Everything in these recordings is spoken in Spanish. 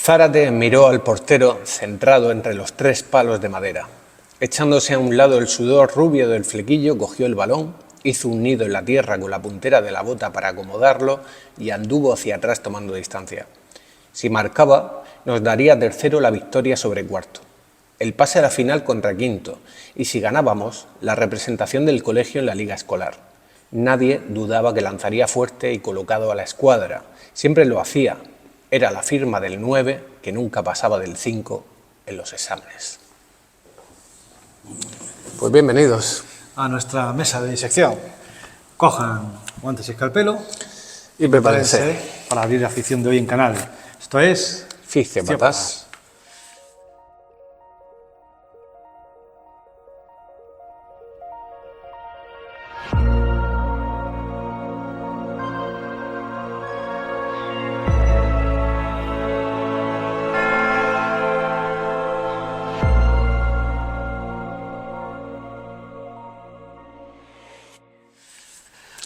Zárate miró al portero centrado entre los tres palos de madera. Echándose a un lado el sudor rubio del flequillo, cogió el balón, hizo un nido en la tierra con la puntera de la bota para acomodarlo y anduvo hacia atrás tomando distancia. Si marcaba, nos daría tercero la victoria sobre cuarto, el pase a la final contra quinto y si ganábamos, la representación del colegio en la liga escolar. Nadie dudaba que lanzaría fuerte y colocado a la escuadra. Siempre lo hacía. Era la firma del 9 que nunca pasaba del 5 en los exámenes. Pues bienvenidos a nuestra mesa de disección. Cojan guantes y escalpelo y prepárense para abrir la ficción de hoy en canal. Esto es Ficciópatas.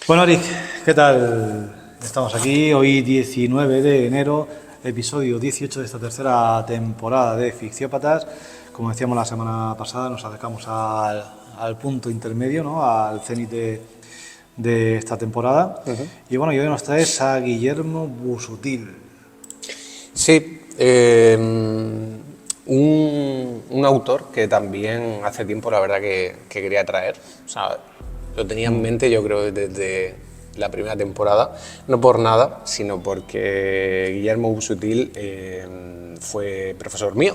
Bueno, Eric, ¿qué tal? Estamos aquí, hoy 19 de enero, episodio 18 de esta tercera temporada de Ficciópatas. Como decíamos la semana pasada, nos acercamos al punto intermedio, ¿no? Al cenit de esta temporada. Y bueno, y hoy nos traes a Guillermo Busuttil. Sí, un autor que también hace tiempo, la verdad, que quería traer. O sea, lo tenía en mente, yo creo, desde la primera temporada, no por nada, sino porque Guillermo Busuttil fue profesor mío.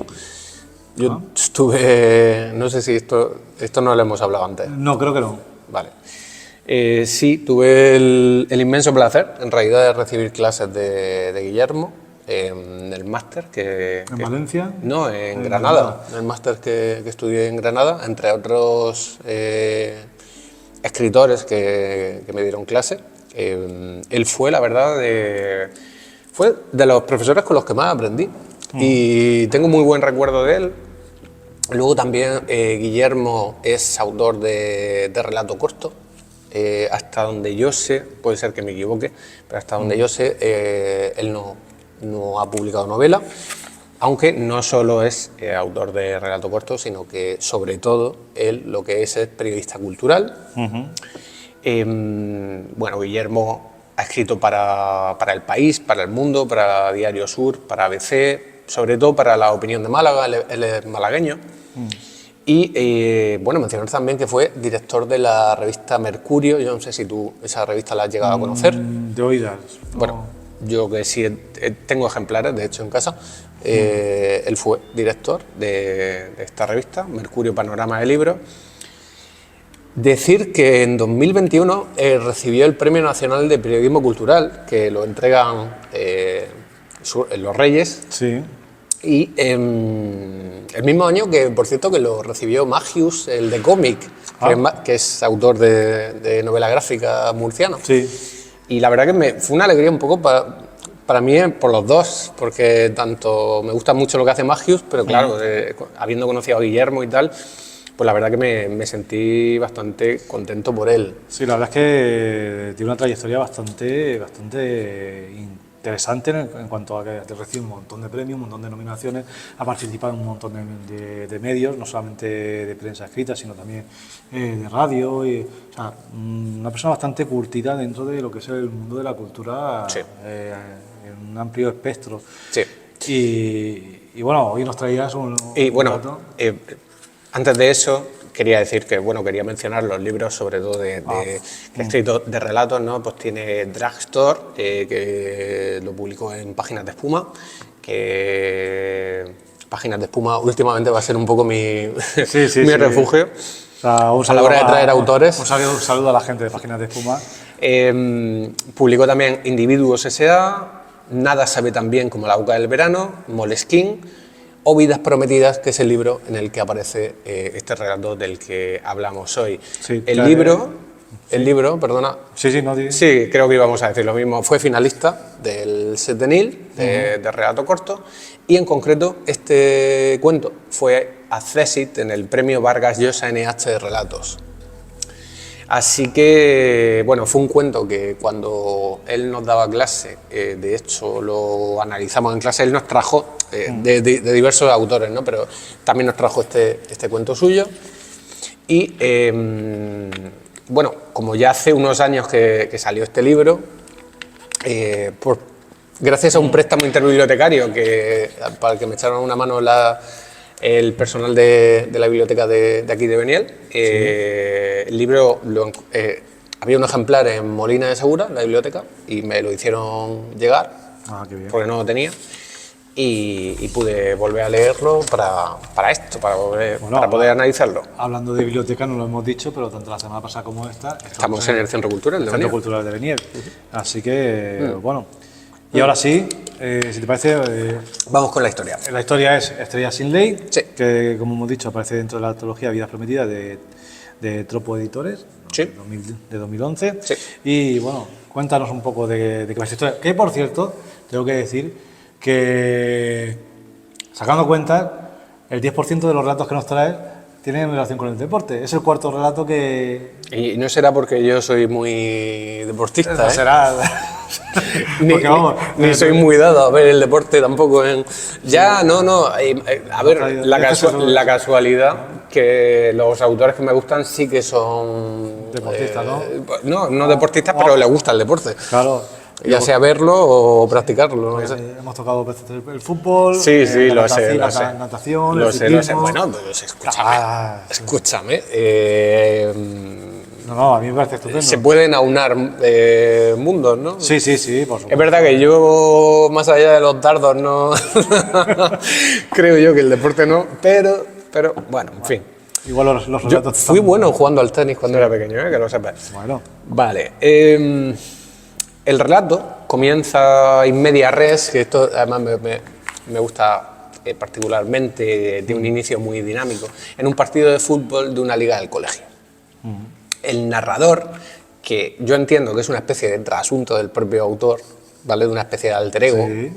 Yo estuve, no sé si esto no lo hemos hablado antes. No, creo que no. Vale. Sí, tuve el inmenso placer, en realidad, de recibir clases de Guillermo en el máster que... ¿En Valencia? No, en Granada, en el máster que estudié en Granada, entre otros escritores que me dieron clase. Él fue, la verdad, fue de los profesores con los que más aprendí y tengo muy buen recuerdo de él. Luego también Guillermo es autor de relato corto, hasta donde yo sé, puede ser que me equivoque, pero hasta donde yo sé, él no ha publicado novela, aunque no solo es autor de relato corto, sino que sobre todo él lo que es periodista cultural. Bueno, Guillermo ha escrito para El País, para El Mundo, para Diario Sur, para ABC, sobre todo para La Opinión de Málaga, él es malagueño. Y bueno, mencionar también que fue director de la revista Mercurio. Yo no sé si tú esa revista la has llegado a conocer. De oídas. No. Bueno, yo que sí tengo ejemplares, de hecho, en casa. Él fue director de esta revista, Mercurio Panorama de Libros. Decir que en 2021 recibió el Premio Nacional de Periodismo Cultural, que lo entregan en Los Reyes. Sí. Y el mismo año que, por cierto, que lo recibió Magius, el de cómic, que es autor de novela gráfica murciano. Sí. Y la verdad que fue una alegría un poco para mí por los dos, porque tanto me gusta mucho lo que hace Magius, pero claro, habiendo conocido a Guillermo y tal, pues la verdad que me sentí bastante contento por él. Sí, la verdad es que tiene una trayectoria bastante interesante en cuanto a que recibe un montón de premios, un montón de nominaciones, ha participado en un montón de medios, no solamente de prensa escrita, sino también de radio. O sea, una persona bastante curtida dentro de lo que es el mundo de la cultura, Sí. En un amplio espectro. Sí. Y bueno, hoy nos traías un bueno, antes de eso, quería decir que, bueno, quería mencionar los libros, sobre todo que he escrito de relatos, ¿no? Pues tiene Drugstore, que lo publicó en Páginas de Espuma, que Páginas de Espuma últimamente va a ser un poco mi refugio. O sea, a la hora de traer autores. Un saludo a la gente de Páginas de Espuma. Publicó también Individuos S.A., Nada sabe tan bien como la boca del verano, Moleskine, o Vidas prometidas, que es el libro en el que aparece este relato del que hablamos hoy. Sí, el libro, perdona. Sí, creo que íbamos a decir lo mismo. Fue finalista del Setenil de relato corto y en concreto este cuento fue accésit en el premio Vargas Llosa NH de relatos. Así que, bueno, fue un cuento que cuando él nos daba clase, de hecho lo analizamos en clase, él nos trajo de diversos autores, ¿no? Pero también nos trajo este cuento suyo. Y, bueno, como ya hace unos años que salió este libro, gracias a un préstamo interbibliotecario para el que me echaron una mano el personal de la biblioteca de aquí de Beniel, el libro había un ejemplar en Molina de Segura, la biblioteca, y me lo hicieron llegar, Qué bien. porque no lo tenía, y pude volver a leerlo para esto, para poder analizarlo. Hablando de biblioteca, no lo hemos dicho, pero tanto la semana pasada como esta... Estamos en el Centro Cultural de Centro Beniel. Cultural de Beniel. Así que, bueno. Y ahora sí, si te parece... Vamos con la historia. La historia es Estrella sin ley, Sí. que como hemos dicho aparece dentro de la antología Vidas Prometidas de Tropo Editores, Sí. de 2011. Sí. Y bueno, cuéntanos un poco de qué va esta historia. Que por cierto, tengo que decir que, sacando cuentas, el 10% de los relatos que nos traes tienen relación con el deporte. Es el cuarto relato que... Y no será porque yo soy muy deportista, No será... Porque vamos... ni soy muy dado a ver el deporte tampoco. Ya, no. A ver, la casualidad que los autores que me gustan sí que son... Deportistas, ¿no? No deportistas, pero les gusta el deporte. Claro. Ya sea verlo o practicarlo, no sé. Hemos tocado veces el fútbol, Sí, la lo sé. natación, Lo el sé. ciclismo. Bueno, pues escúchame. No, a mí me parece estupendo. Se pueden aunar mundos, ¿no? Sí, por supuesto. Es verdad que yo, más allá de los dardos, no creo yo que el deporte no, pero bueno, en fin. Igual los Yo relatos... fui bueno jugando al tenis cuando era pequeño, que lo sepas. Bueno, Vale. El relato comienza in media res, que esto además me gusta particularmente, de un inicio muy dinámico, en un partido de fútbol de una liga del colegio. El narrador, que yo entiendo que es una especie de trasunto del propio autor, ¿vale? De una especie de alter ego, sí.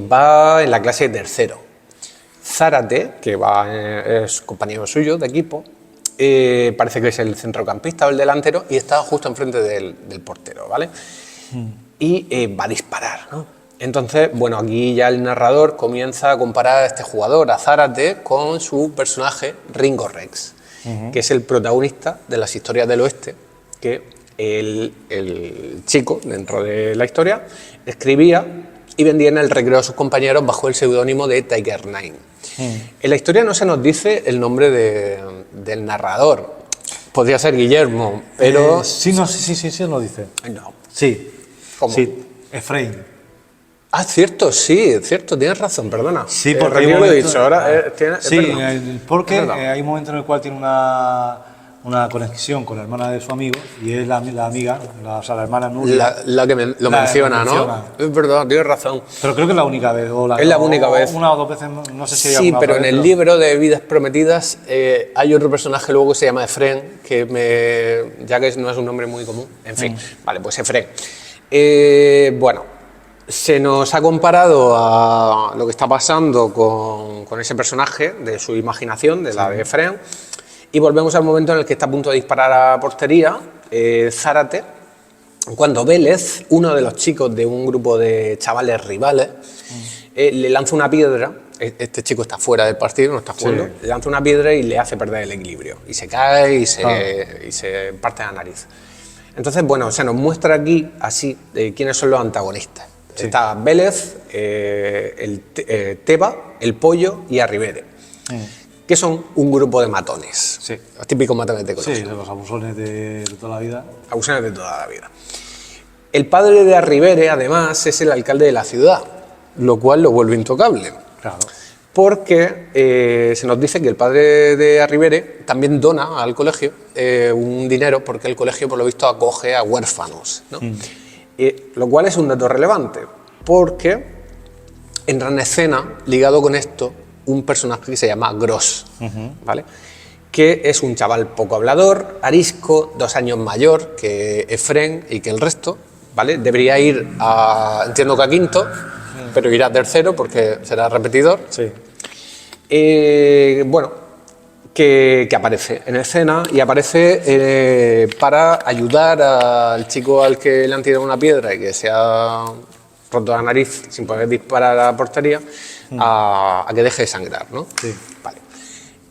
va en la clase de tercero. Zárate, que es compañero suyo de equipo, parece que es el centrocampista o el delantero y está justo enfrente del portero, ¿vale? Y va a disparar, ¿no? Entonces, bueno, aquí ya el narrador comienza a comparar a este jugador, a Zárate, con su personaje Ringo Rex, que es el protagonista de las historias del oeste, que el chico, dentro de la historia, escribía y vendía en el recreo a sus compañeros bajo el seudónimo de Tiger Nine. En la historia no se nos dice el nombre del narrador. Podría ser Guillermo, pero... Sí, nos dice. No. Sí. ¿Cómo? Sí, Efraín. Ah, cierto, tienes razón, perdona. Sí, porque retiro hay un lo he momento- dicho, ahora Sí, porque Es verdad. hay un momento en el cual tiene una conexión con la hermana de su amigo y es la amiga, la hermana Nuria. La que lo La menciona, ¿no? menciona. Es verdad, tienes razón. Pero creo que es la única vez. Es la única vez. Una o dos veces, no sé si hay Sí, alguna pero otra en vez, el libro de Vidas Prometidas hay otro personaje luego que se llama Efrén, ya que no es un nombre muy común. En fin, vale, pues Efrén. Bueno, se nos ha comparado a lo que está pasando con ese personaje de su imaginación, de la de Efrén, y volvemos al momento en el que está a punto de disparar a portería Zárate, cuando Vélez, uno de los chicos de un grupo de chavales rivales, le lanza una piedra. Este chico está fuera del partido, no está jugando. Sí. Le lanza una piedra y le hace perder el equilibrio. Y se cae y se parte la nariz. Entonces, bueno, se nos muestra aquí así quiénes son los antagonistas. Sí. Está Vélez, Teba, el Pollo y Arribere, que son un grupo de matones. Sí. Los típicos matones de colegio. Sí, de los abusones de toda la vida. Abusones de toda la vida. El padre de Arribere, además, es el alcalde de la ciudad, lo cual lo vuelve intocable. Claro. Porque se nos dice que el padre de Arribere también dona al colegio un dinero, porque el colegio, por lo visto, acoge a huérfanos, ¿no? Lo cual es un dato relevante, porque entra en escena, ligado con esto, un personaje que se llama Gross, ¿vale? Que es un chaval poco hablador, arisco, 2 años mayor que Efrén y que el resto, ¿vale? Debería ir entiendo que a quinto, pero irá a tercero porque será repetidor. Sí. Bueno, que aparece en escena y aparece para ayudar al chico al que le han tirado una piedra y que se ha roto la nariz sin poder disparar a la portería, a que deje de sangrar, ¿no? Sí. Vale.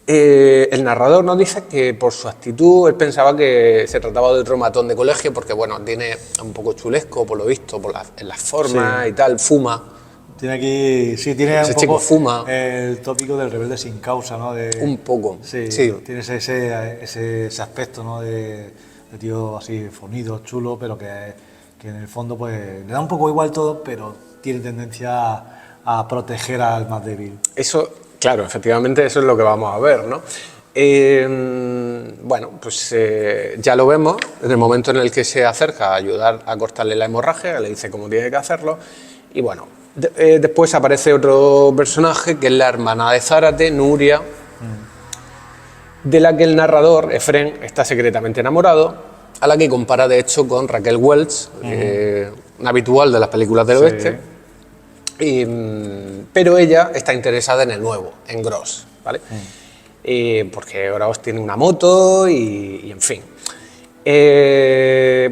El narrador nos dice que por su actitud él pensaba que se trataba de otro matón de colegio porque, bueno, tiene un poco chulesco, por lo visto, en las formas y tal, fuma. Tiene aquí, sí, tiene Ese un chico poco fuma. el tópico del rebelde sin causa, ¿no? Un poco, Sí, sí. tiene ese aspecto, ¿no? De tío así fornido, chulo, pero que en el fondo pues le da un poco igual todo, pero tiene tendencia a proteger al más débil. Eso, claro, efectivamente eso es lo que vamos a ver, ¿no? Bueno, pues ya lo vemos en el momento en el que se acerca a ayudar a cortarle la hemorragia, le dice cómo tiene que hacerlo y bueno, después aparece otro personaje que es la hermana de Zárate, Nuria, de la que el narrador, Efrén, está secretamente enamorado, a la que compara de hecho con Raquel Welch, una habitual de las películas del oeste. Pero ella está interesada en el nuevo, en Gross, ¿vale? Porque Gross tiene una moto y en fin.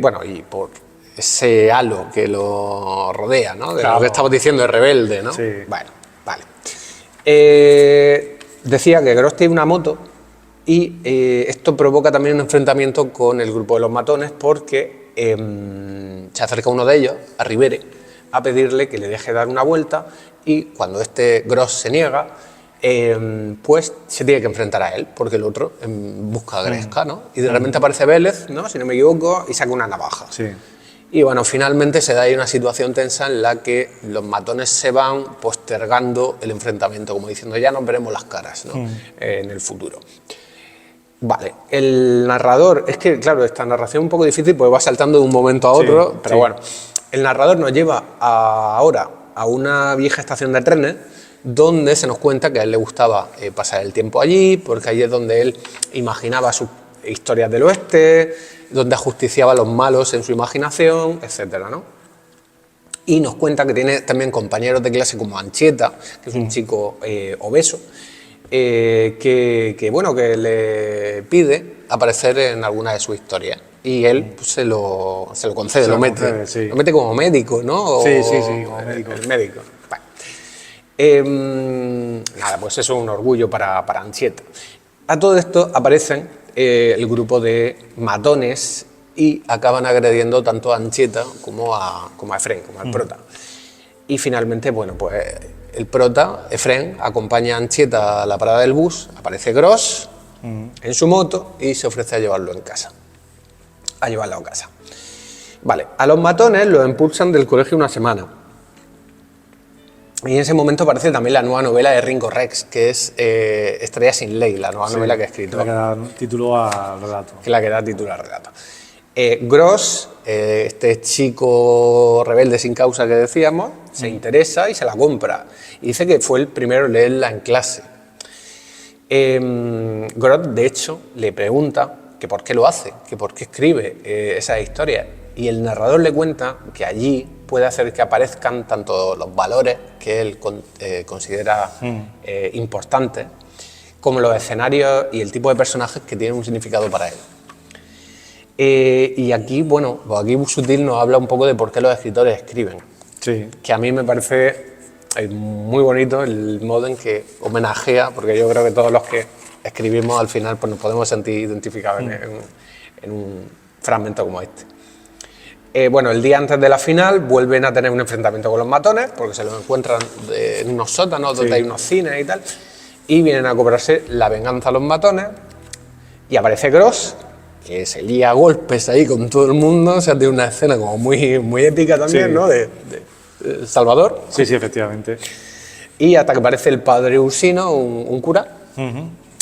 Bueno, y por ese halo que lo rodea, ¿no? De lo que estamos diciendo, es rebelde, ¿no? Sí. Bueno, vale. Decía que Gross tiene una moto y esto provoca también un enfrentamiento con el grupo de los matones porque se acerca uno de ellos, a Rivere, a pedirle que le deje dar una vuelta y cuando este Gross se niega, pues se tiene que enfrentar a él, porque el otro busca a Gresca, ¿no? Y de repente aparece Vélez, ¿no? Si no me equivoco, y saca una navaja. Sí. Y bueno, finalmente se da ahí una situación tensa en la que los matones se van postergando el enfrentamiento, como diciendo ya nos veremos las caras, ¿no? En el futuro. Vale, el narrador, es que claro, esta narración es un poco difícil porque va saltando de un momento a otro, pero bueno, el narrador nos lleva ahora a una vieja estación de trenes donde se nos cuenta que a él le gustaba pasar el tiempo allí, porque allí es donde él imaginaba sus historias del oeste, donde ajusticiaba a los malos en su imaginación, etcétera, ¿no? Y nos cuenta que tiene también compañeros de clase como Anchieta, que es un chico obeso, que bueno, que le pide aparecer en alguna de sus historias. Y él pues, se lo concede, lo mete como médico, ¿no? Sí, como médico. El médico. Bueno. Nada, pues eso es un orgullo para Anchieta. A todo esto aparecen el grupo de matones y acaban agrediendo tanto a Anchieta como a Efrén, como al prota. Y finalmente, bueno, pues el prota, Efrén, acompaña a Anchieta a la parada del bus, aparece Gross en su moto y se ofrece a llevarlo a casa. Vale, a los matones los expulsan del colegio una semana. Y en ese momento aparece también la nueva novela de Ringo Rex, que es Estrella sin ley, la nueva novela que ha escrito. Que la que da título al relato. Que la que da título al relato. Gross, este chico rebelde sin causa que decíamos, se interesa y se la compra. Y dice que fue el primero en leerla en clase. Gross, de hecho, le pregunta que por qué lo hace, que por qué escribe esas historias. Y el narrador le cuenta que allí puede hacer que aparezcan tanto los valores que él considera importantes, como los escenarios y el tipo de personajes que tienen un significado para él. Y aquí, bueno, pues aquí Busuttil nos habla un poco de por qué los escritores escriben. Sí. Que a mí me parece muy bonito el modo en que homenajea, porque yo creo que todos los que escribimos al final pues nos podemos sentir identificados en un fragmento como este. Bueno, el día antes de la final vuelven a tener un enfrentamiento con los matones, porque se los encuentran en unos sótanos donde hay unos cines y tal, y vienen a cobrarse la venganza a los matones, y aparece Gross, que se lía a golpes ahí con todo el mundo, o sea, tiene una escena como muy épica también, ¿no?, de Salvador. Sí, efectivamente. Y hasta que aparece el padre Ursino, un cura,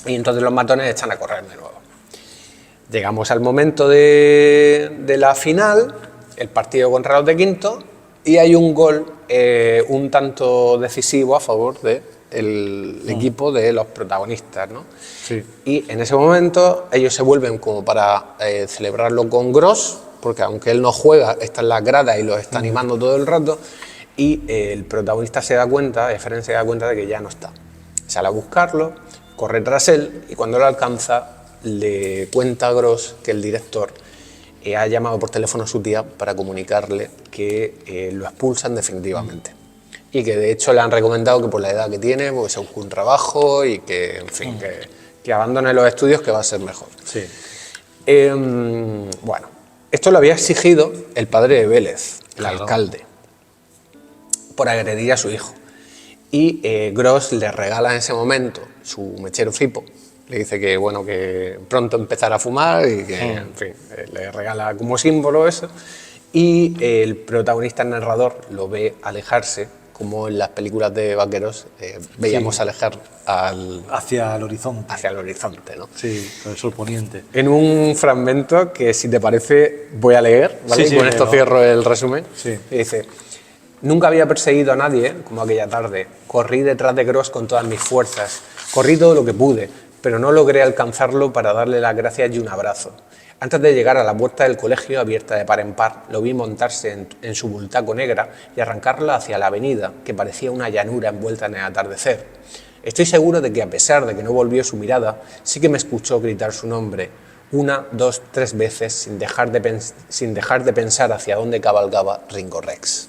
y entonces los matones echan a correr de nuevo. Llegamos al momento de la final, el partido contra los de quinto, y hay un gol un tanto decisivo a favor del equipo de los protagonistas, ¿no? Sí. Y en ese momento ellos se vuelven como para celebrarlo con Gross, porque aunque él no juega, está en las gradas y los está animando todo el rato, y el protagonista se da cuenta, Efrén se da cuenta de que ya no está. Sale a buscarlo, corre tras él y cuando lo alcanza le cuenta a Gross que el director ha llamado por teléfono a su tía para comunicarle que lo expulsan definitivamente. Y que de hecho le han recomendado que por la edad que tiene pues se busque un trabajo y que, en fin, que abandone los estudios, que va a ser mejor. Sí. Bueno, esto lo había exigido el padre de Vélez, el alcalde, por agredir a su hijo. Y Gross le regala en ese momento su mechero Fipo. Le dice que, bueno, que pronto empezará a fumar y que, en fin, le regala como símbolo eso. Y el protagonista narrador lo ve alejarse, como en las películas de vaqueros veíamos alejar hacia el horizonte. Hacia el horizonte, ¿no? Sí, con el sol poniente. En un fragmento que, si te parece, voy a leer, ¿vale? Sí, y con esto cierro el resumen. Sí. Y dice: nunca había perseguido a nadie como aquella tarde. Corrí detrás de Gross con todas mis fuerzas. Corrí todo lo que pude, pero no logré alcanzarlo para darle las gracias y un abrazo. Antes de llegar a la puerta del colegio, abierta de par en par, lo vi montarse en su bultaco negra y arrancarla hacia la avenida, que parecía una llanura envuelta en el atardecer. Estoy seguro de que, a pesar de que no volvió su mirada, sí que me escuchó gritar su nombre, 1, 2, 3 veces, sin dejar de pensar hacia dónde cabalgaba Ringo Rex.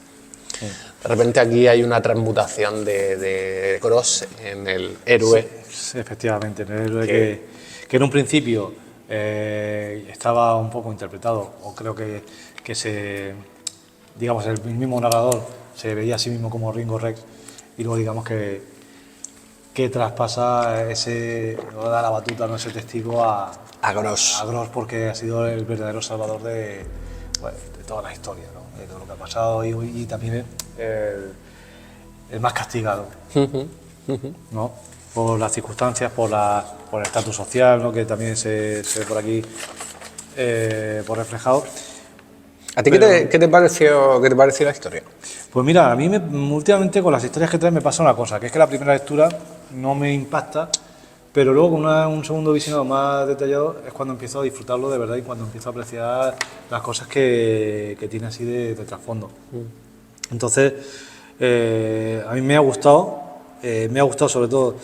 Sí. De repente aquí hay una transmutación de Gross en el héroe. Sí, efectivamente, en el héroe que en un principio estaba un poco interpretado, o creo que digamos, el mismo narrador se veía a sí mismo como Ringo Rex, y luego digamos que traspasa da la batuta, no ese testigo a Gross. A Gross, porque ha sido el verdadero salvador de toda la historia, ¿no? De todo lo que ha pasado, y también el más castigado, ¿no? Por las circunstancias, por el estatus social, ¿no? Que también se ve por aquí por reflejado. ¿A ti qué te pareció la historia? Pues mira, a mí últimamente con las historias que traes me pasa una cosa, que es que la primera lectura no me impacta, pero luego con un segundo visionado más detallado es cuando empiezo a disfrutarlo de verdad y cuando empiezo a apreciar las cosas que tiene así de trasfondo. Entonces, a mí me ha gustado sobre todo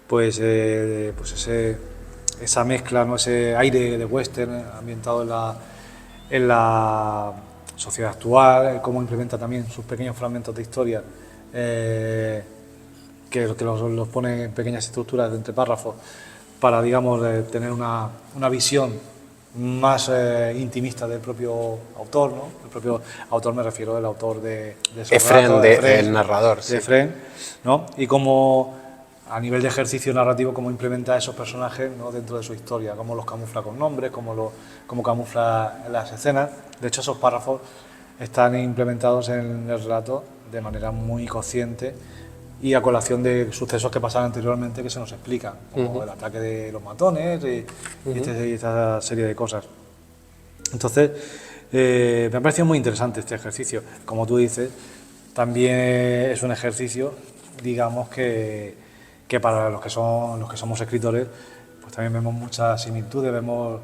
pues esa mezcla, ¿no? Ese aire de western ambientado en la sociedad actual, cómo implementa también sus pequeños fragmentos de historia, que los pone en pequeñas estructuras entre párrafos para, digamos, tener una visión más intimista del propio autor, ¿no? El propio autor, me refiero al autor de Efrén, el narrador. De Efrén, ¿no? Y cómo, a nivel de ejercicio narrativo, cómo implementa a esos personajes, ¿no? Dentro de su historia, cómo los camufla con nombres, cómo camufla las escenas. De hecho, esos párrafos están implementados en el relato de manera muy consciente y a colación de sucesos que pasaron anteriormente que se nos explican, como el ataque de los matones y esta serie de cosas. Entonces, me ha parecido muy interesante este ejercicio. Como tú dices, también es un ejercicio, digamos, que para los que somos escritores, pues también vemos muchas similitudes, vemos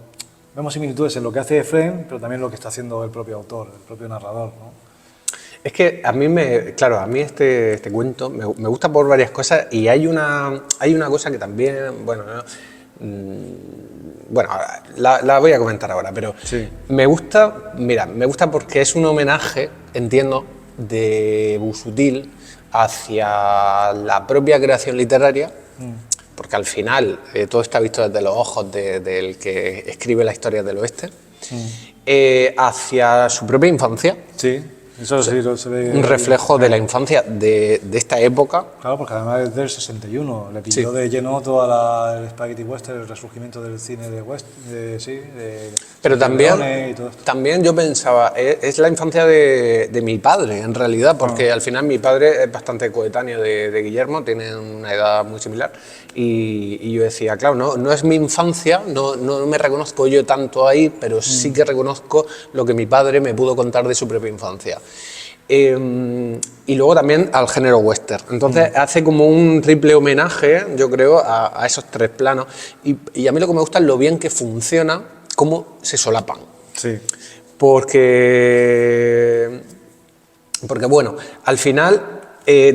similitudes en lo que hace Efrén, pero también lo que está haciendo el propio autor, el propio narrador, ¿no? Es que a mí este cuento me gusta por varias cosas, y hay una cosa que también, bueno, la voy a comentar ahora, pero sí. me gusta porque es un homenaje, entiendo, de Busuttil hacia la propia creación literaria, porque al final todo está visto desde los ojos del que escribe la historia del oeste, hacia su propia infancia. Sí. Eso sí, se ve un reflejo de la infancia de esta época. Claro, porque además es del 61, le pilló de lleno toda el Spaghetti Western, el resurgimiento del cine de West, pero también yo pensaba, es la infancia de mi padre, en realidad, porque al final mi padre es bastante coetáneo de Guillermo, tiene una edad muy similar, y yo decía, claro, no es mi infancia, no me reconozco yo tanto ahí, pero sí que reconozco lo que mi padre me pudo contar de su propia infancia. Y luego también al género western. Entonces hace como un triple homenaje, yo creo, a esos tres planos. Y a mí lo que me gusta es lo bien que funciona, cómo se solapan. Sí. Porque bueno, al final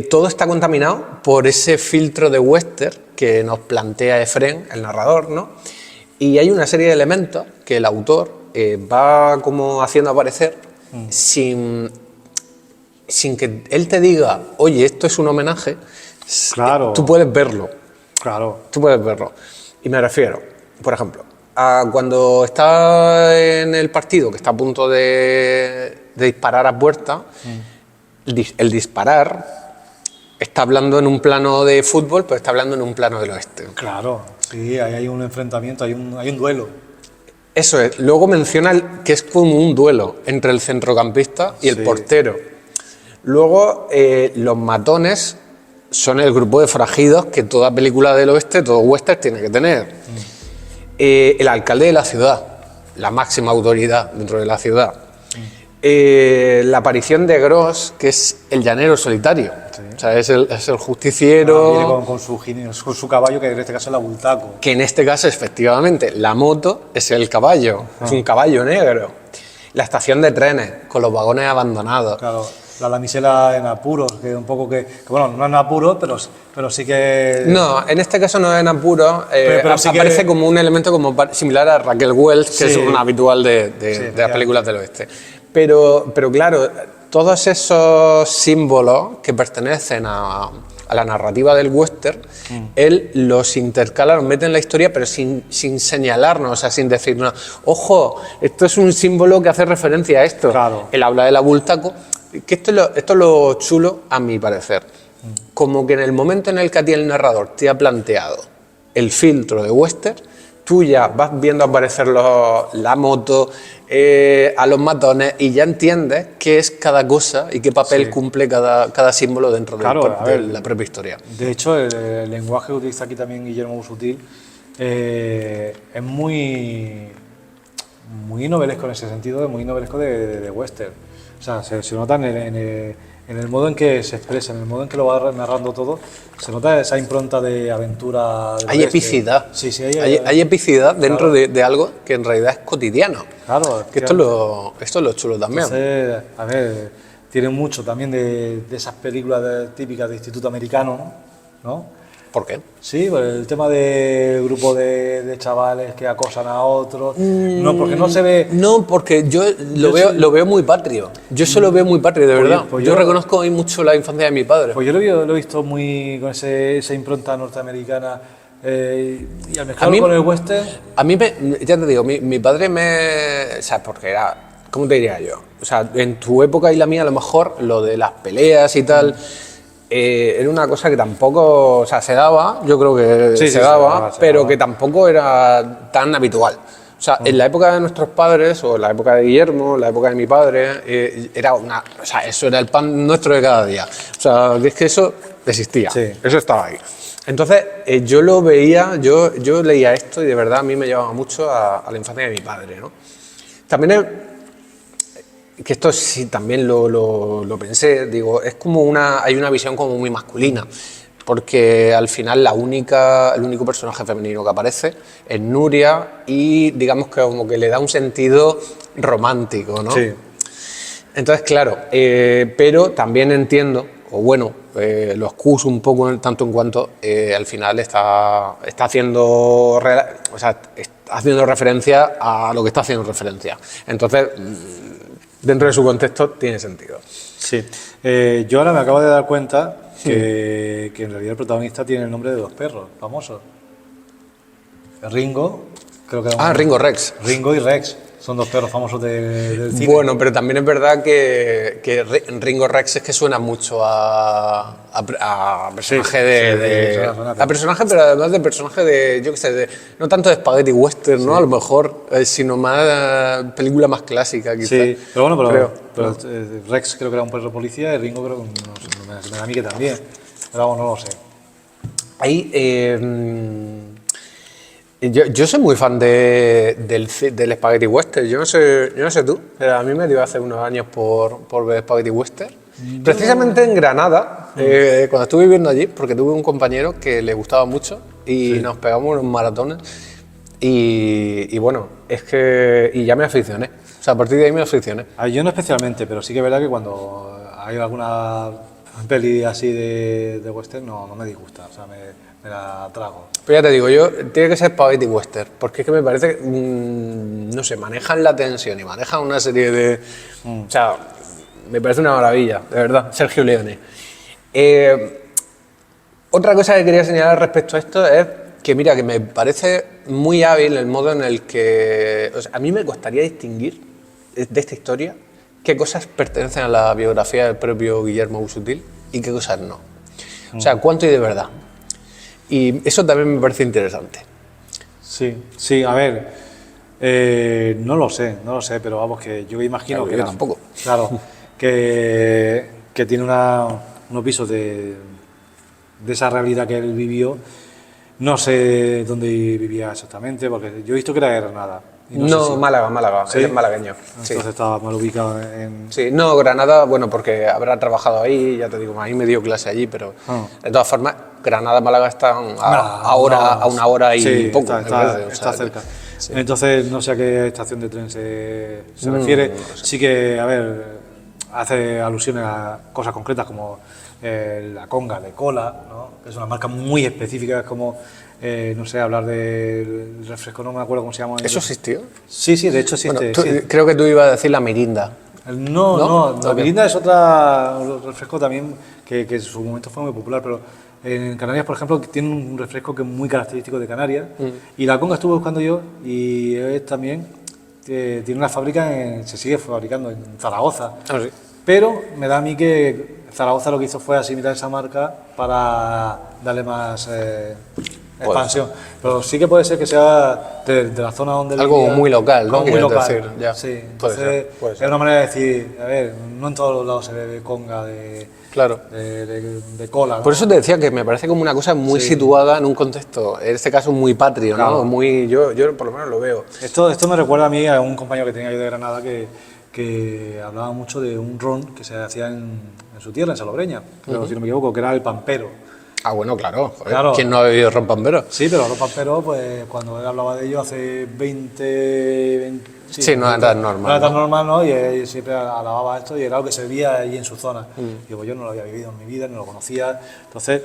todo está contaminado por ese filtro de western que nos plantea Efrén, el narrador, ¿no? Y hay una serie de elementos que el autor va como haciendo aparecer sin que él te diga, oye, esto es un homenaje. Claro. Tú puedes verlo. Claro. Tú puedes verlo. Y me refiero, por ejemplo, a cuando está en el partido, que está a punto de disparar a puerta, el disparar está hablando en un plano de fútbol, pero está hablando en un plano del oeste. Claro, sí, ahí hay un enfrentamiento, hay un duelo. Eso es. Luego menciona que es como un duelo entre el centrocampista y el portero. Luego, los matones son el grupo de forajidos que toda película del oeste, todo western tiene que tener. El alcalde de la ciudad, la máxima autoridad dentro de la ciudad. La aparición de Gross, que es el llanero solitario. Sí. O sea, es el justiciero. Viene con su caballo, que en este caso es la Bultaco. Que en este caso, efectivamente, la moto es el caballo, es un caballo negro. La estación de trenes, con los vagones abandonados. Claro, la damisela en apuros, que un poco bueno, no en apuros, pero sí que... No, en este caso no es en apuros, pero sí aparece que... como un elemento como similar a Raquel Welch, que es un habitual de las películas del oeste. Pero claro, todos esos símbolos que pertenecen a la narrativa del western, él los intercala, los mete en la historia, pero sin señalarnos, o sea, sin decirnos, ojo, esto es un símbolo que hace referencia a esto. Claro. Él habla de la Bultaco, que esto es lo chulo, a mi parecer. Como que en el momento en el que a ti el narrador te ha planteado el filtro de western, tú ya vas viendo aparecer la moto, a los matones, y ya entiendes qué es cada cosa y qué papel cumple cada símbolo dentro de la propia historia. De hecho, el lenguaje que utiliza aquí también Guillermo Busutil es muy novelesco en ese sentido, muy novelesco de western. O sea, se nota en el modo en que se expresa, en el modo en que lo va narrando todo, se nota esa impronta de aventura. Hay epicidad. Sí, hay epicidad dentro de algo que en realidad es cotidiano. Claro. Que esto es lo chulo también. Entonces, a ver, tiene mucho también de esas películas típicas de instituto americano, ¿no? ¿Por qué? Sí, por el tema del grupo de chavales que acosan a otros. No, porque no se ve... No, porque yo lo veo muy patrio. Yo eso lo veo muy patrio, de verdad. Pues yo reconozco hoy mucho la infancia de mi padre. Pues yo lo he visto muy con esa impronta norteamericana y al mezclarlo con el western... A mí, ya te digo, mi padre o sea, porque era... ¿Cómo te diría yo? O sea, en tu época y la mía, a lo mejor, lo de las peleas y tal... era una cosa que tampoco, o sea, se daba, yo creo que se daba, pero que tampoco era tan habitual. O sea, en la época de nuestros padres, o en la época de Guillermo, en la época de mi padre, o sea, eso era el pan nuestro de cada día. O sea, es que eso existía, eso estaba ahí. Entonces, yo lo veía, yo leía esto y de verdad a mí me llevaba mucho a la infancia de mi padre, ¿no? También que esto sí también lo pensé, digo, es como hay una visión como muy masculina, porque al final el único personaje femenino que aparece es Nuria y digamos que como que le da un sentido romántico, ¿no? Sí. Entonces, claro, pero también entiendo, o bueno, lo excuso un poco tanto en cuanto al final está haciendo referencia a lo que está haciendo referencia. Entonces, dentro de su contexto tiene sentido. Sí. Yo ahora me acabo de dar cuenta que en realidad el protagonista tiene el nombre de dos perros famosos. Ringo, creo que era Ringo Rex. Ringo y Rex. Son dos perros famosos del cine. Bueno, pero también es verdad que Ringo Rex es que suena mucho a personaje a personaje, pero además de personaje de, yo qué sé, no tanto de spaghetti western, ¿no? A lo mejor, sino más película más clásica, quizás. Sí, pero bueno, pero Rex creo que era un perro policía y Ringo creo que me da a mí que también. Pero vamos, no lo sé. Ahí... Yo soy muy fan del Spaghetti Western. Yo no sé tú, pero a mí me dio hace unos años por ver Spaghetti Western. Precisamente en Granada, cuando estuve viviendo allí, porque tuve un compañero que le gustaba mucho y nos pegamos unos maratones. Y bueno, y ya me aficioné. O sea, a partir de ahí me aficioné. Yo no especialmente, pero sí que es verdad que cuando hay alguna peli así de western no me disgusta, o sea, me la trago. Pero ya te digo, tiene que ser spaghetti western, porque es que me parece, no sé, manejan la tensión y manejan una serie de... O sea, me parece una maravilla, de verdad, Sergio Leone. Otra cosa que quería señalar respecto a esto es que, mira, que me parece muy hábil el modo en el que... O sea, a mí me costaría distinguir de esta historia qué cosas pertenecen a la biografía del propio Guillermo Busutil y qué cosas no. O sea, cuánto y de verdad. Y eso también me parece interesante. Sí, a ver, no lo sé, pero vamos, que yo imagino Claro, que... yo tampoco. Claro, que tiene unos visos de esa realidad que él vivió. No sé dónde vivía exactamente, porque yo he visto que era de Granada. Y No, sé si... Málaga, ¿Sí? él es malagueño. Entonces Sí. estaba mal ubicado en... Sí, no, Granada, bueno, porque habrá trabajado ahí, ya te digo, ahí me dio clase allí, pero de todas formas, Granada y Málaga están a una hora y sí, poco, me está parece, o sea, cerca. sí. Entonces, no sé a qué estación de tren se refiere. No sé. Sí que, a ver, hace alusiones a cosas concretas como la conga de cola, ¿no? Que es una marca muy específica, es como, no sé, hablar del refresco, no me acuerdo cómo se llama. ¿Eso existió? Sí, de hecho existe. Bueno, Sí. creo que tú ibas a decir la Mirinda. No, la Ok. Mirinda es otra refresco también que en su momento fue muy popular, pero en Canarias, por ejemplo, tiene un refresco que es muy característico de Canarias, y la conga estuve buscando yo y es también tiene una fábrica, se sigue fabricando en Zaragoza, Ah, sí. pero me da a mí que Zaragoza lo que hizo fue asimilar esa marca para darle más expansión. Pero sí que puede ser que sea de la zona donde Algo vivía, muy local, ¿no? como muy Quieres local. decir, ya. Sí, Puede ser, entonces puede es ser. una manera de decir, a ver, no en todos los lados se bebe conga Claro. de cola, ¿no? Por eso te decía que me parece como una cosa muy situada en un contexto, en este caso muy patrio, Claro. ¿no? Muy, yo por lo menos lo veo. Esto me recuerda a mí a un compañero que tenía yo de Granada que hablaba mucho de un ron que se hacía en su tierra, en Salobreña, creo, si no me equivoco, que era el pampero. Ah, bueno, claro. Joder, Claro. ¿quién no ha bebido ron pampero? Sí, pero los pamperos, pues cuando él hablaba de ello hace 20 Sí, no era tan normal, No era tan ¿no? normal, ¿no? Y él siempre alababa esto y era algo que se vivía allí en su zona. Digo, yo no lo había vivido en mi vida, no lo conocía. Entonces,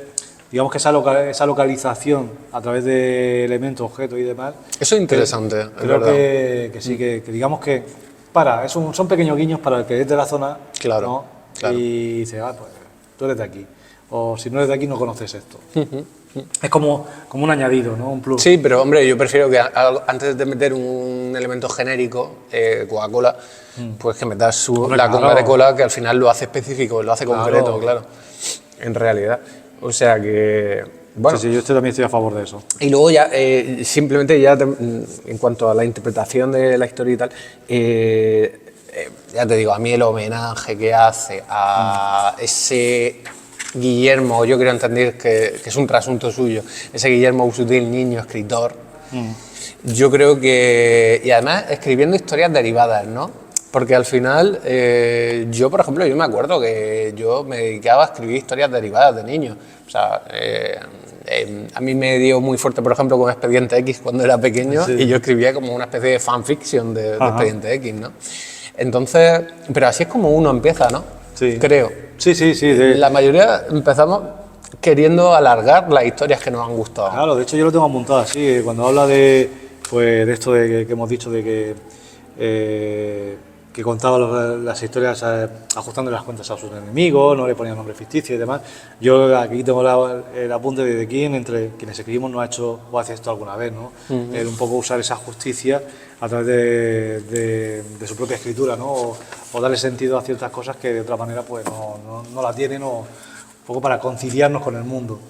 digamos que esa localización a través de elementos, objetos y demás. Eso es interesante, es Creo verdad. que sí, que digamos que son pequeños guiños para el que es de la zona. Claro, ¿no? claro. Y dice, pues tú eres de aquí. O si no eres de aquí, no conoces esto. Es como un añadido, ¿no? Un plus. Sí, pero hombre, yo prefiero que antes de meter un elemento genérico, Coca-Cola, pues que metas Hombre, la claro. conga de cola, que al final lo hace específico, lo hace concreto, claro. En realidad. O sea que, bueno. Sí, yo también estoy a favor de eso. Y luego ya, simplemente ya en cuanto a la interpretación de la historia y tal, ya te digo, a mí el homenaje que hace a ese Guillermo, yo quiero entender que es un trasunto suyo, ese Guillermo Busutil, niño, escritor, yo creo que, y además escribiendo historias derivadas, ¿no? Porque al final, yo por ejemplo, yo me acuerdo que yo me dedicaba a escribir historias derivadas de niño, o sea, a mí me dio muy fuerte, por ejemplo, con Expediente X cuando era pequeño, Sí. y yo escribía como una especie de fanfiction de Ajá. Expediente X, ¿no? Entonces, pero así es como uno empieza, ¿no? Sí. Creo. Sí. La mayoría empezamos queriendo alargar las historias que nos han gustado. Claro, de hecho yo lo tengo apuntado así, cuando habla de esto que hemos dicho de que contaba las historias ajustando las cuentas a sus enemigos, no le ponía nombre ficticio y demás. Yo aquí tengo el apunte de quién entre quienes escribimos no ha hecho o hace esto alguna vez, ¿no? El un poco usar esa justicia a través de su propia escritura, ¿no? O darle sentido a ciertas cosas que de otra manera pues no la tienen, o un poco para conciliarnos con el mundo.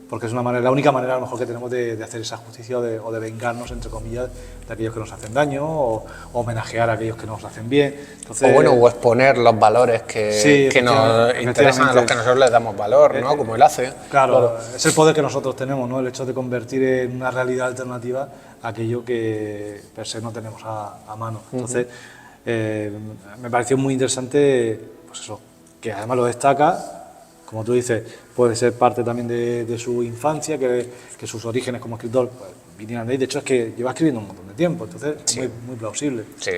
Porque es la única manera a lo mejor que tenemos de hacer esa justicia o de vengarnos, entre comillas, de aquellos que nos hacen daño, o homenajear a aquellos que nos hacen bien. Entonces, O bueno, o exponer los valores que nos interesan, a los que nosotros les damos valor, ¿no? Como él hace. Claro, es el poder que nosotros tenemos, ¿no? El hecho de convertir en una realidad alternativa aquello que per se no tenemos a mano. Entonces, me pareció muy interesante, pues eso, que además lo destaca. Como tú dices, puede ser parte también de su infancia, que sus orígenes como escritor pues, vinieran de ahí. De hecho, es que lleva escribiendo un montón de tiempo, entonces es muy plausible. Sí.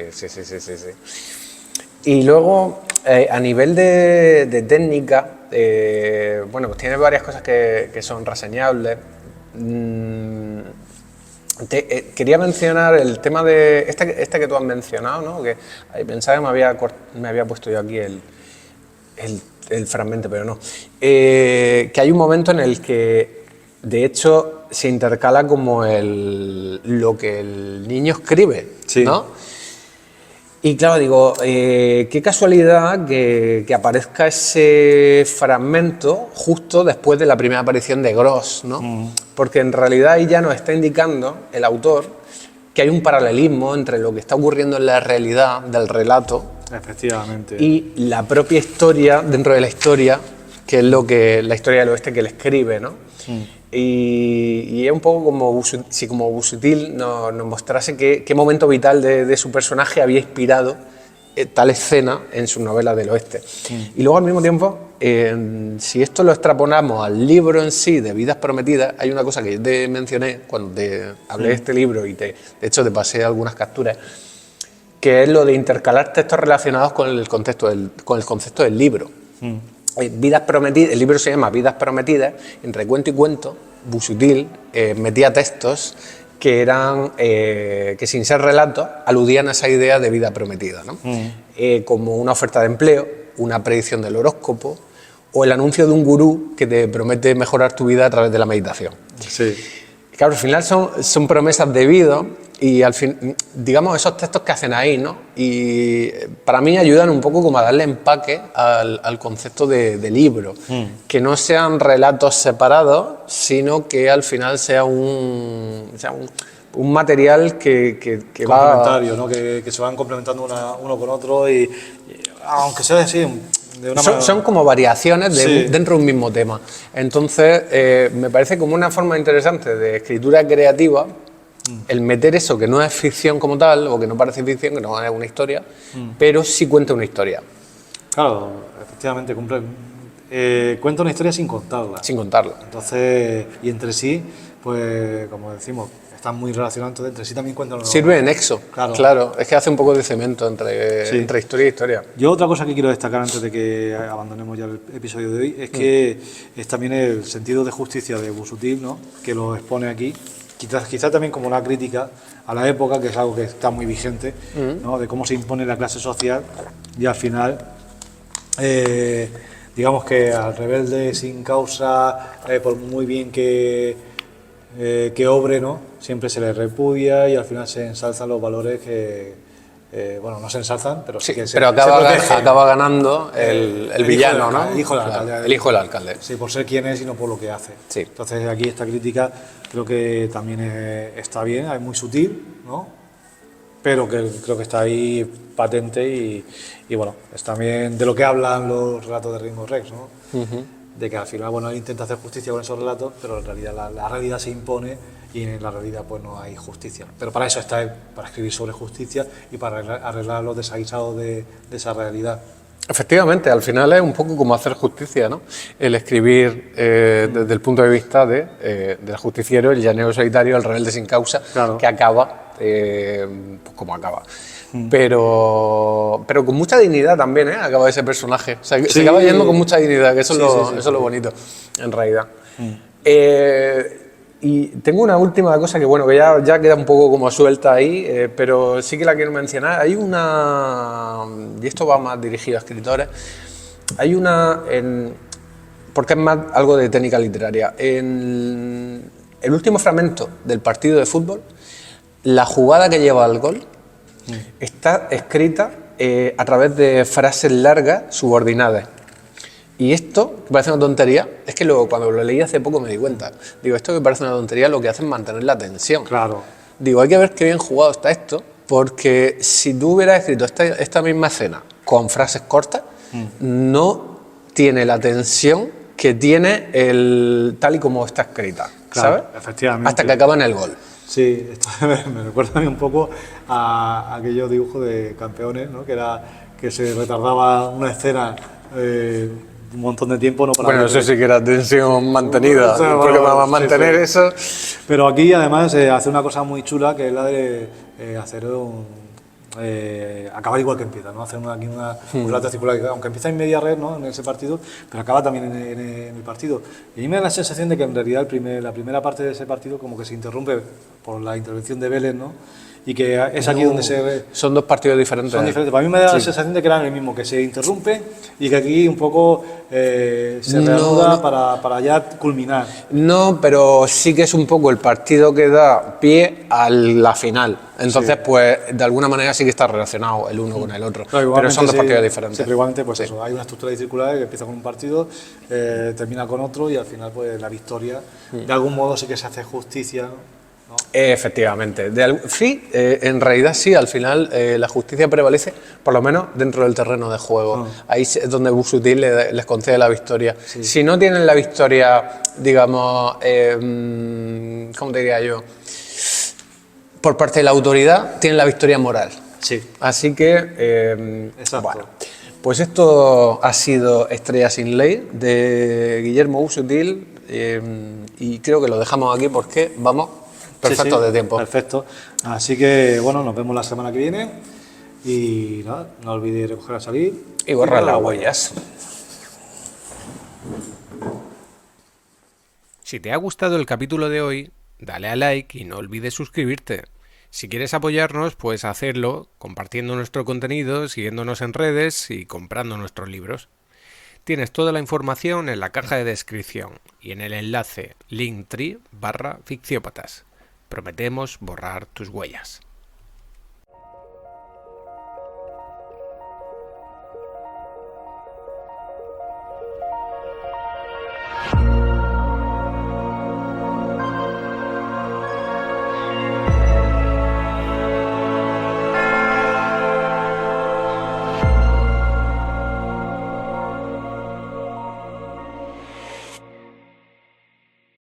Y luego, a nivel de técnica, bueno, pues tiene varias cosas que son reseñables. Quería mencionar el tema de este que tú has mencionado, ¿no? Que pensaba que me había puesto yo aquí el fragmento, pero no. Que hay un momento en el que, de hecho, se intercala como lo que el niño escribe, Sí. ¿no? Y claro, digo, qué casualidad que aparezca ese fragmento justo después de la primera aparición de Gross, ¿no? Porque en realidad ahí ya nos está indicando el autor que hay un paralelismo entre lo que está ocurriendo en la realidad del relato Efectivamente. y la propia historia dentro de la historia, que es la historia del oeste que él escribe, ¿no? Y es un poco como si como Busuttil nos mostrase qué momento vital de su personaje había inspirado tal escena en sus novelas del oeste. Y luego al mismo tiempo, si esto lo extrapolamos al libro en sí de Vidas Prometidas, hay una cosa que yo te mencioné cuando te hablé de este libro y de hecho te pasé algunas capturas, que es lo de intercalar textos relacionados con el concepto del libro. Vidas Prometidas, el libro se llama Vidas Prometidas, entre cuento y cuento, Busuttil metía textos que eran, que sin ser relatos, aludían a esa idea de vida prometida, ¿no? Como una oferta de empleo, una predicción del horóscopo o el anuncio de un gurú que te promete mejorar tu vida a través de la meditación. Sí. Claro, al final son promesas de vida y al fin, digamos, esos textos que hacen ahí, ¿no? Y para mí ayudan un poco como a darle empaque al concepto de libro, que no sean relatos separados, sino que al final sea un material que va... Complementario, ¿no? Que se van complementando uno con otro y aunque sea así, de una manera... Son como variaciones Sí. dentro de un mismo tema. Entonces, me parece como una forma interesante de escritura creativa el meter eso que no es ficción como tal, o que no parece ficción, que no es una historia, pero sí cuenta una historia. Claro, efectivamente, cuenta una historia sin contarla. Sin contarla. Entonces, y entre sí, pues, como decimos, están muy relacionados, entonces entre sí también cuentan... Sirve de nexo. Claro, es que hace un poco de cemento entre historia y historia. Yo otra cosa que quiero destacar antes de que abandonemos ya el episodio de hoy es que es también el sentido de justicia de Busuttil, ¿no? Que lo expone aquí. Quizás también como una crítica a la época, que es algo que está muy vigente, ¿no? De cómo se impone la clase social y al final, digamos que al rebelde sin causa, por muy bien que obre, ¿no? Siempre se le repudia y al final se ensalzan los valores que, bueno, no se ensalzan, pero sí que pero acaba ganando el villano, ¿no? El hijo del alcalde. El hijo del alcalde. Sí, por ser quien es y no por lo que hace. Sí. Entonces aquí esta crítica creo que también está bien, es muy sutil, ¿no? Pero que creo que está ahí patente y bueno, es también de lo que hablan los relatos de Ringo Rex, ¿no? De que al final, bueno, él intenta hacer justicia con esos relatos, pero en realidad la realidad se impone y en la realidad pues no hay justicia. Pero para eso está él, para escribir sobre justicia y para arreglar los desaguisados de esa realidad. Efectivamente, al final es un poco como hacer justicia, ¿no? El escribir desde el punto de vista del justiciero, el llanero solitario, el rebelde sin causa, Claro. que acaba pues como acaba. Pero con mucha dignidad también, ¿eh? Acaba ese personaje. O sea, se acaba yendo con mucha dignidad, que eso es lo bonito, en realidad. Y tengo una última cosa que, bueno, que ya queda un poco como suelta ahí, pero sí que la quiero mencionar. Hay una, y esto va más dirigido a escritores, hay una, porque es más algo de técnica literaria. En el último fragmento del partido de fútbol, la jugada que lleva al gol está escrita a través de frases largas subordinadas. Y esto, que parece una tontería, es que luego cuando lo leí hace poco me di cuenta. Digo, esto que parece una tontería lo que hace es mantener la tensión. Claro. Digo, hay que ver qué bien jugado está esto, porque si tú hubieras escrito esta misma escena con frases cortas, no tiene la tensión que tiene tal y como está escrita, Claro, ¿sabes? efectivamente. Hasta que acaba en el gol. Sí, esto me recuerda a mí un poco a aquellos dibujos de Campeones, ¿no? Que se retardaba una escena un montón de tiempo. No para Bueno, eso sí que era tensión mantenida, O sea, porque bueno, para mantener eso... Pero aquí además hace una cosa muy chula, que es la de hacer acabar igual que empieza, ¿no? Hacer un relato circular, aunque empieza en media red, ¿no? En ese partido, pero acaba también en el partido. Y a mí me da la sensación de que en realidad la primera parte de ese partido como que se interrumpe por la intervención de Vélez, ¿no? Y que es aquí donde se... Son dos partidos diferentes. Son diferentes. Para mí me da la sensación de que eran el mismo, que se interrumpe y que aquí un poco se reanuda para ya culminar. No, pero sí que es un poco el partido que da pie a la final. Entonces, pues, de alguna manera sí que está relacionado el uno con el otro. Pero son dos partidos diferentes. Sí, pero igualmente, pues eso, hay una estructura circular que empieza con un partido, termina con otro y al final, pues, la victoria, de algún modo sí que se hace justicia, ¿no? Efectivamente. Sí, en realidad sí, al final la justicia prevalece, por lo menos dentro del terreno de juego. Ahí es donde Busutil les concede la victoria. Sí. Si no tienen la victoria, digamos, ¿cómo te diría yo? Por parte de la autoridad, tienen la victoria moral. Sí. Así que, exacto. Bueno, pues esto ha sido Estrella sin Ley de Guillermo Busutil y creo que lo dejamos aquí porque vamos perfecto de tiempo. Perfecto. Así que, bueno, nos vemos la semana que viene y nada, no olvidéis recoger a salir y borrar las huellas. Si te ha gustado el capítulo de hoy, dale a like y no olvides suscribirte. Si quieres apoyarnos, puedes hacerlo compartiendo nuestro contenido, siguiéndonos en redes y comprando nuestros libros. Tienes toda la información en la caja de descripción y en el enlace linktree/ficciópatas. Prometemos borrar tus huellas.